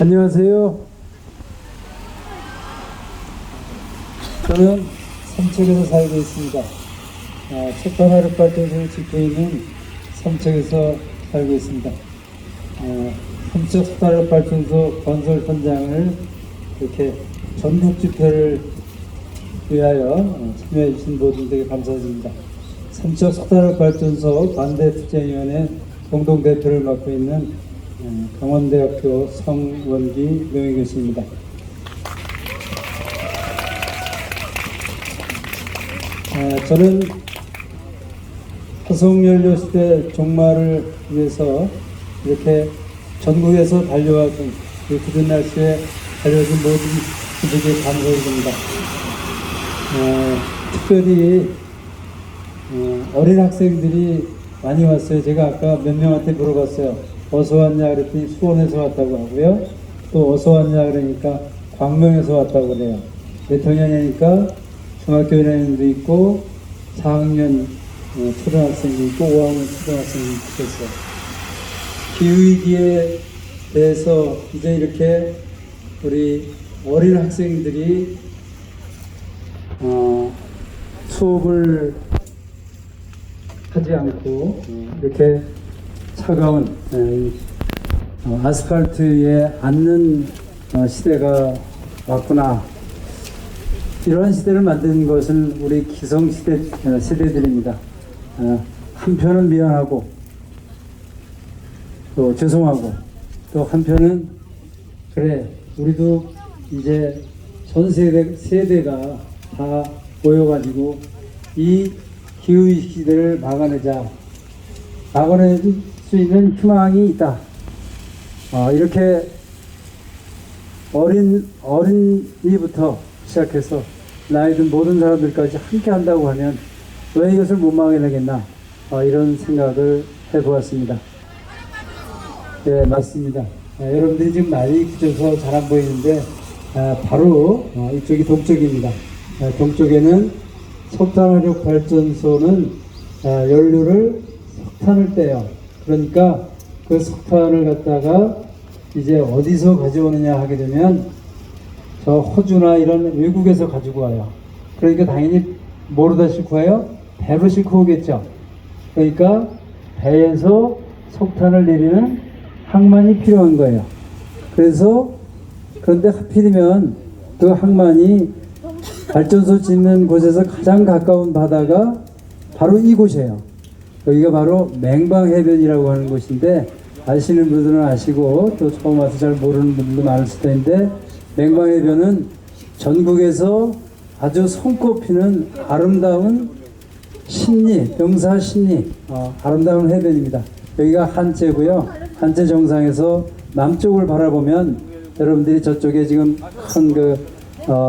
안녕하세요. 저는 삼척에서 살고 있습니다. 석탄화력발전소를 짓고 있는 삼척에서 살고 있습니다. 삼척 석탄화력발전소 건설 현장을 이렇게 전국 집회를 위하여 참여해 주신 모든에게 감사드립니다. 삼척 석탄화력발전소 반대투쟁위원회 공동대표를 맡고 있는 강원대학교 성원기 명예교수입니다. 저는 화석연료 시대 종말을 위해서 이렇게 전국에서 달려와준 굳은 날씨에 달려준 모든 분들에게 감사드립니다. 특별히 어린 학생들이 많이 왔어요. 제가 아까 몇 명한테 물어봤어요. 어서 왔냐 그랬더니 수원에서 왔다고 하고요. 또 어서 왔냐 그러니까 광명에서 왔다고 그래요. 몇 학년이니까 중학교 1학년도 있고 4학년 초등학생도 있고 5학년 초등학생도 있겠어요. 기후위기에 대해서 이제 이렇게 우리 어린 학생들이 수업을 하지 않고 이렇게 차가운 아스팔트에 앉는 시대가 왔구나. 이러한 시대를 만든 것은 우리 세대들입니다. 한편은 미안하고 또 죄송하고 또 한편은 그래 우리도 이제 전 세대가 다 모여가지고 이 기후 시대를 막아낼 수 있는 희망이 있다. 이렇게 어린이부터 시작해서 나이 든 모든 사람들까지 함께 한다고 하면 왜 이것을 못 막아내겠나 이런 생각을 해보았습니다. 네, 맞습니다. 여러분들이 지금 많이 그쳐서 잘 안 보이는데 바로 이쪽이 동쪽입니다. 동쪽에는 석탄화력 발전소는 연료를 석탄을 떼요. 그러니까 그 석탄을 갖다가 이제 어디서 가져오느냐 하게 되면 저 호주나 이런 외국에서 가지고 와요. 그러니까 당연히 뭐로다 싣고 와요? 배로 싣고 오겠죠. 그러니까 배에서 석탄을 내리는 항만이 필요한 거예요. 그런데 하필이면 그 항만이 발전소 짓는 곳에서 가장 가까운 바다가 바로 이곳이에요. 여기가 바로 맹방해변이라고 하는 곳인데 아시는 분들은 아시고 또 처음 와서 잘 모르는 분들도 많을 수도 있는데 맹방해변은 전국에서 아주 손꼽히는 아름다운 병사 신리 아름다운 해변입니다. 여기가 한째고요. 한째 정상에서 남쪽을 바라보면 여러분들이 저쪽에 지금 큰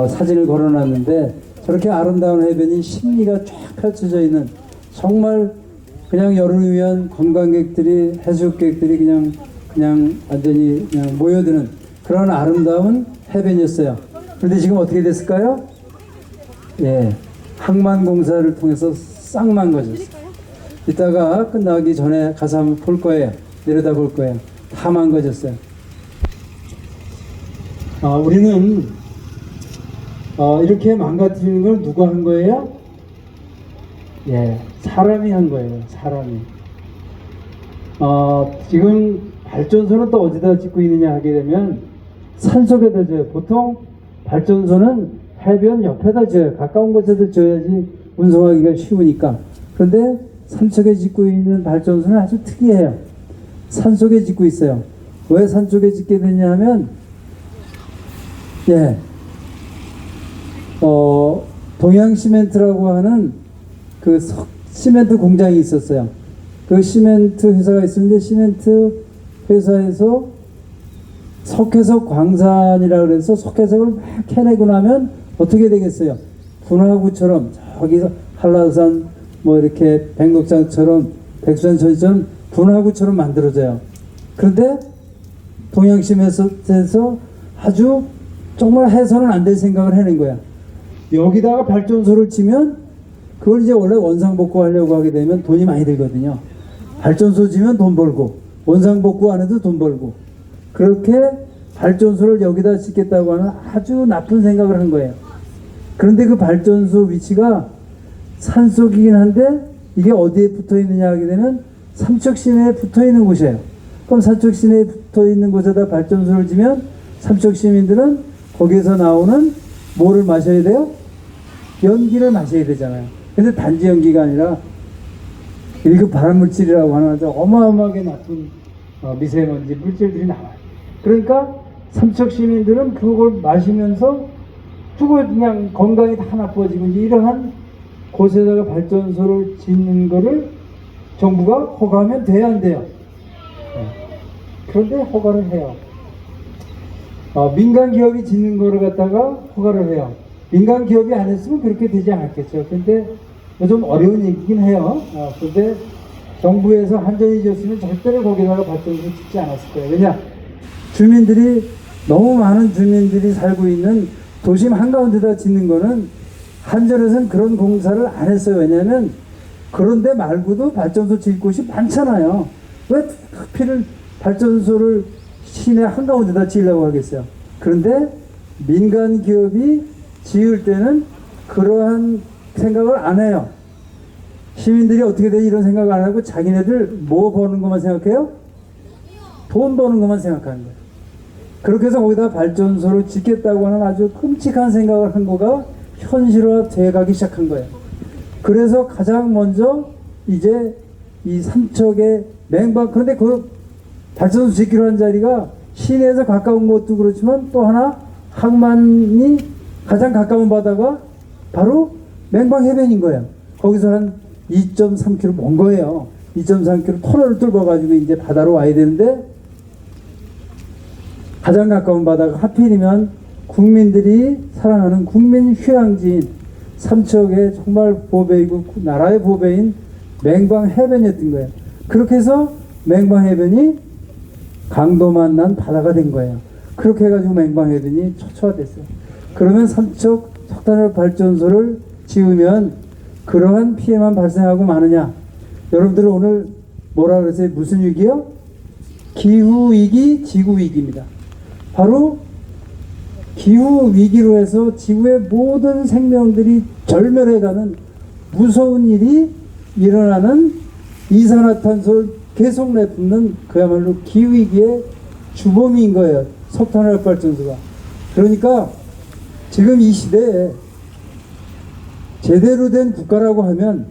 사진을 걸어놨는데 저렇게 아름다운 해변이 신리가 쫙 펼쳐져 있는 정말 그냥 여름을 위한 관광객들이 해수욕객들이 그냥 완전히 그냥 모여드는 그런 아름다운 해변이었어요. 그런데 지금 어떻게 됐을까요? 예, 항만 공사를 통해서 싹 망가졌어요. 이따가 끝나기 전에 가서 한번 볼 거예요. 내려다 볼 거예요. 다 망가졌어요. 우리는 이렇게 망가뜨리는 걸 누가 한 거예요? 예, 사람이 한 거예요. 사람이. 지금 발전소는 또 어디다 짓고 있느냐 하게 되면 산속에다 져요. 보통 발전소는 해변 옆에다 져요. 가까운 곳에다 져야지 운송하기가 쉬우니까. 그런데 산속에 짓고 있는 발전소는 아주 특이해요. 산속에 짓고 있어요. 왜 산속에 짓게 되냐 하면 동양시멘트라고 하는 그 시멘트 공장이 있었어요. 그 시멘트 회사가 있었는데 시멘트 회사에서 석회석 광산이라 그래서 석회석을 막 캐내고 나면 어떻게 되겠어요? 분화구처럼 저기서 한라산 이렇게 백록장처럼 백두산천처럼 분화구처럼 만들어져요. 그런데 동양시멘트에서 아주 정말 해서는 안 될 생각을 해낸 거야. 여기다가 발전소를 치면 그걸 이제 원래 원상복구 하려고 하게 되면 돈이 많이 들거든요. 발전소 지면 돈 벌고 원상복구 안 해도 돈 벌고 그렇게 발전소를 여기다 짓겠다고 하는 아주 나쁜 생각을 한 거예요. 그런데 그 발전소 위치가 산속이긴 한데 이게 어디에 붙어 있느냐 하게 되면 삼척 시내에 붙어 있는 곳이에요. 그럼 삼척 시내에 붙어 있는 곳에다 발전소를 지면 삼척 시민들은 거기에서 나오는 뭐를 마셔야 돼요? 연기를 마셔야 되잖아요. 근데 단지 연기가 아니라 1급 발암물질이라고 하는 아주 어마어마하게 나쁜 미세먼지 물질들이 나와요. 그러니까 삼척 시민들은 그걸 마시면서 죽어 그냥 건강이 다 나빠지고 이제 이러한 곳에다가 발전소를 짓는 거를 정부가 허가하면 돼야 안 돼요? 그런데 허가를 해요. 민간 기업이 짓는 거를 갖다가 허가를 해요. 민간 기업이 안 했으면 그렇게 되지 않았겠죠. 근데 좀 어려운 얘기긴 해요. 근데 정부에서 한전이 졌으면 절대로 거기다가 발전소 짓지 않았을 거예요. 왜냐? 주민들이 너무 많은 주민들이 살고 있는 도심 한가운데다 짓는 거는 한전에서는 그런 공사를 안 했어요. 왜냐하면 그런데 말고도 발전소 지을 곳이 많잖아요. 왜 하필을 발전소를 시내 한가운데다 지으려고 하겠어요. 그런데 민간 기업이 지을 때는 그러한 생각을 안 해요. 시민들이 어떻게 되지 이런 생각 안 하고 자기네들 뭐 버는 것만 생각해요? 돈 버는 것만 생각하는 거예요. 그렇게 해서 거기다 발전소를 짓겠다고 하는 아주 끔찍한 생각을 한 거가 현실화 돼 가기 시작한 거예요. 그래서 가장 먼저 이제 이 삼척의 맹방, 그런데 그 발전소 짓기로 한 자리가 시내에서 가까운 것도 그렇지만 또 하나 항만이 가장 가까운 바다가 바로 맹방 해변인 거예요. 거기서 한 2.3km 먼 거예요. 2.3km 터널을 뚫어 가지고 이제 바다로 와야 되는데 가장 가까운 바다가 하필이면 국민들이 사랑하는 국민 휴양지인 삼척의 정말 보배이고 나라의 보배인 맹방 해변이었던 거예요. 그렇게 해서 맹방 해변이 강도 만난 바다가 된 거예요. 그렇게 해가지고 맹방 해변이 초토화됐어요. 그러면 삼척 석탄화력 발전소를 지으면 그러한 피해만 발생하고 마느냐? 여러분들은 오늘 뭐라 그랬어요? 무슨 위기요? 기후위기, 지구위기입니다. 바로 기후위기로 해서 지구의 모든 생명들이 절멸해가는 무서운 일이 일어나는 이산화탄소를 계속 내뿜는 그야말로 기후위기의 주범인 거예요. 석탄화력 발전소가. 그러니까 지금 이 시대에 제대로 된 국가라고 하면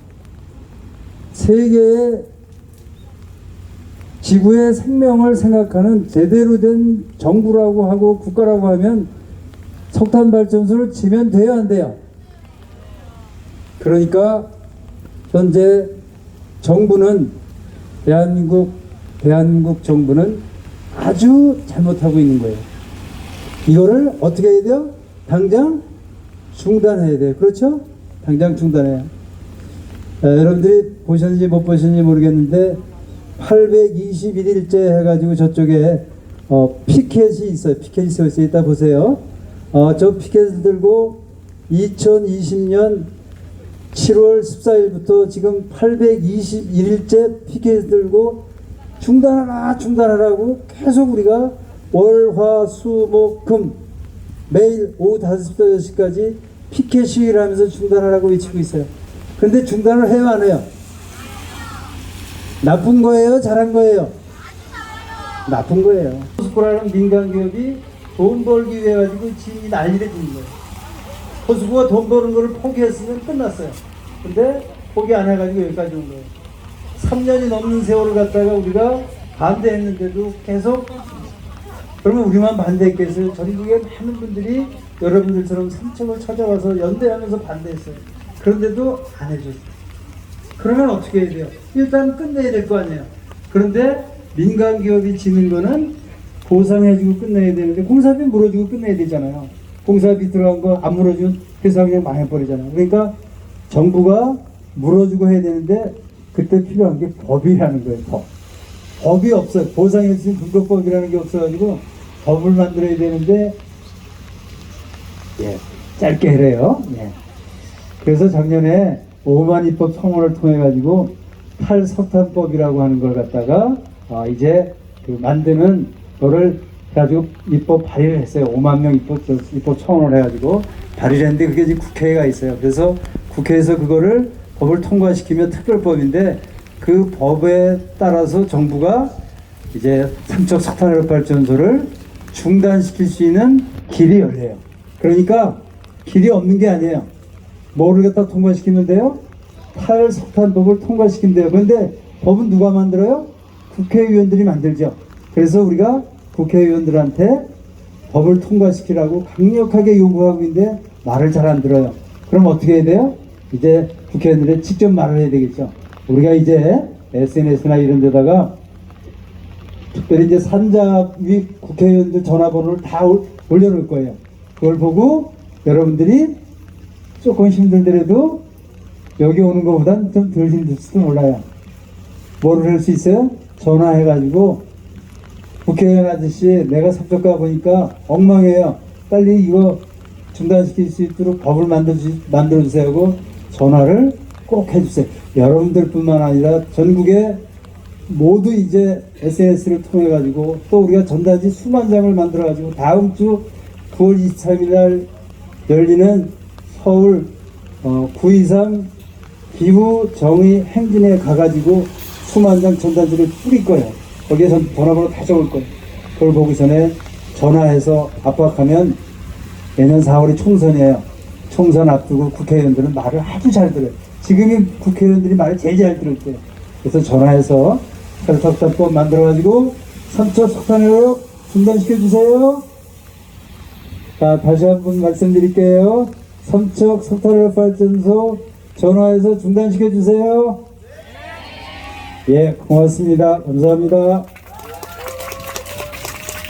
세계의 지구의 생명을 생각하는 제대로 된 정부라고 하고 국가라고 하면 석탄 발전소를 지면 돼야 안 돼요. 그러니까 현재 정부는 대한민국 정부는 아주 잘못하고 있는 거예요. 이거를 어떻게 해야 돼요? 당장 중단해야 돼요. 그렇죠? 당장 중단해요. 여러분들이 보셨는지 못 보셨는지 모르겠는데 821일째 해가지고 저쪽에 피켓이 있어요. 피켓이 서 있어요. 이따 보세요. 저 피켓을 들고 2020년 7월 14일부터 지금 821일째 피켓을 들고 중단하라고 계속 우리가 월, 화, 수, 목, 금 매일 오후 5시, 6시까지 피켓 시위를 하면서 중단하라고 외치고 있어요. 근데 중단을 해요, 안 해요? 나쁜 거예요? 잘한 거예요? 나쁜 거예요. 포스코라는 민간 기업이 돈 벌기 위해 가지고 지금 난리를 준 거예요. 포스코가 돈 버는 거를 포기했으면 끝났어요. 근데 포기 안 해가지고 여기까지 온 거예요. 3년이 넘는 세월을 갖다가 우리가 반대했는데도 계속, 그러면 우리만 반대했겠어요? 전국에 많은 분들이 여러분들처럼 삼척을 찾아와서 연대하면서 반대했어요. 그런데도 안 해줬어요. 그러면 어떻게 해야 돼요? 일단 끝내야 될 거 아니에요. 그런데 민간 기업이 지는 거는 보상해주고 끝내야 되는데 공사비 물어주고 끝내야 되잖아요. 공사비 들어간 거 안 물어주면 회사 그냥 망해버리잖아요. 그러니까 정부가 물어주고 해야 되는데 그때 필요한 게 법이라는 거예요. 법이 없어요. 보상해주는 불법법이라는 게 없어가지고 법을 만들어야 되는데 짧게 해래요. 그래서 작년에 오만 입법 청원을 통해 가지고 탈석탄법이라고 하는 걸 갖다가 이제 그 만드는 거를 그래가지고 입법 발의를 했어요. 5만 명 입법 청원을 해가지고 발의를 했는데 그게 지금 국회가 있어요. 그래서 국회에서 그거를 법을 통과시키면 특별법인데 그 법에 따라서 정부가 이제 삼척 석탄화력 발전소를 중단시킬 수 있는 길이 열려요. 그러니까 길이 없는 게 아니에요. 뭐를 갖다 통과시키면 돼요? 탈석탄법을 통과시키면 돼요. 그런데 법은 누가 만들어요? 국회의원들이 만들죠. 그래서 우리가 국회의원들한테 법을 통과시키라고 강력하게 요구하고 있는데 말을 잘 안 들어요. 그럼 어떻게 해야 돼요? 이제 국회의원들이 직접 말을 해야 되겠죠. 우리가 이제 SNS나 이런 데다가 특별히 이제 산자 위 국회의원들 전화번호를 다 올려놓을 거예요. 그걸 보고 여러분들이 조금 힘들더라도 여기 오는 것보단 좀 덜 힘들지도 몰라요. 뭐를 할 수 있어요? 전화해가지고 국회의원 아저씨 내가 삼척가 보니까 엉망이에요. 빨리 이거 중단시킬 수 있도록 법을 만들어주세요 하고 전화를 꼭 해주세요. 여러분들뿐만 아니라 전국에 모두 이제 SNS를 통해 가지고 또 우리가 전단지 수만 장을 만들어 가지고 다음 주 9월 23일 날 열리는 서울 9.23 기후 정의 행진에 가가지고 수만 장 전단지를 뿌릴 거예요. 거기에 전화번호 다 적을 거예요. 그걸 보기 전에 전화해서 압박하면 내년 4월이 총선이에요. 총선 앞두고 국회의원들은 말을 아주 잘 들어요. 지금이 국회의원들이 말을 제일 잘 들을 때예요. 그래서 전화해서 탈석탄법 만들어가지고 삼척 석탄화력 중단시켜주세요. 자, 다시 한번 말씀드릴게요. 삼척 석탄화력 발전소 전화해서 중단시켜주세요. 예, 고맙습니다. 감사합니다.